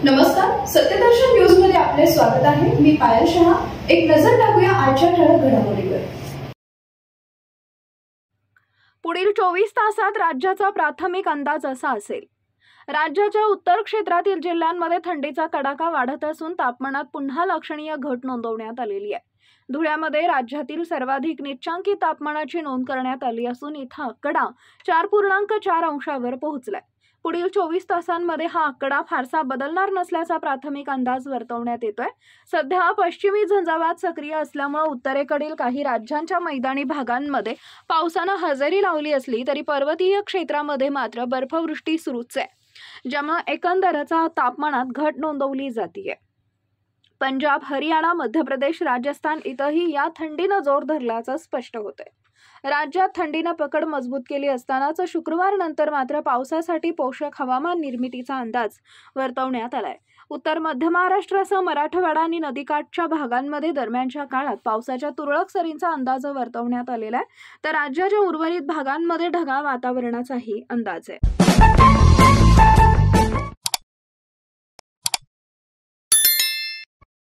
नमस्कार, सत्यदर्शन न्यूज मध्ये आपले स्वागत आहे। मी पायल शहा। एक नजर टाकूया आजच्या ठळक घडामोडीवर। पुढील 24 तासात राज्याचा प्राथमिक अंदाज असा असेल। राज्याच्या उत्तर क्षेत्रातील जिल्ह्यांमध्ये थंडीचा कडाका वाढत असून तापमानात पुन्हा लक्षणीय घट नोंदवण्यात आलेली आहे। धुळ्यामध्ये राज्यातील सर्वाधिक निचांकी तापमानाची नोंद करण्यात आली असून इथं आकडा 4.4 अंशावर पोहोचलाय। पुढील 24 तासांमध्ये हा आकडा फारसा बदलणार नसल्याचा प्राथमिक अंदाज वर्तवण्यात येतोय। सध्या पश्चिमी झंझावात सक्रिय असल्यामुळे उत्तरेकडील काही राज्यांच्या मैदानी भागांमध्ये पावसानं हजेरी लावली असली तरी पर्वतीय क्षेत्रामध्ये मात्र बर्फवृष्टी सुरूच आहे, ज्यामुळे एकंदरच तापमानात घट नोंदवली जाते। पंजाब, हरियाणा, मध्य प्रदेश, राजस्थान इथंही या थंडीनं जोर धरल्याचं स्पष्ट होतंय। राज्यात थंडीनं पकड मजबूत केली असतानाच शुक्रवार नंतर मात्र पावसासाठी पोषक हवामान निर्मितीचा अंदाज वर्तवण्यात आलाय। उत्तर मध्य महाराष्ट्रासह मराठवाडा आणि नदीकाठच्या भागांमध्ये दरम्यानच्या काळात पावसाच्या तुरळक सरींचा अंदाज वर्तवण्यात आलेला आहे, तर राज्याच्या उर्वरित भागांमध्ये ढगाळ वातावरणाचाही अंदाज आहे।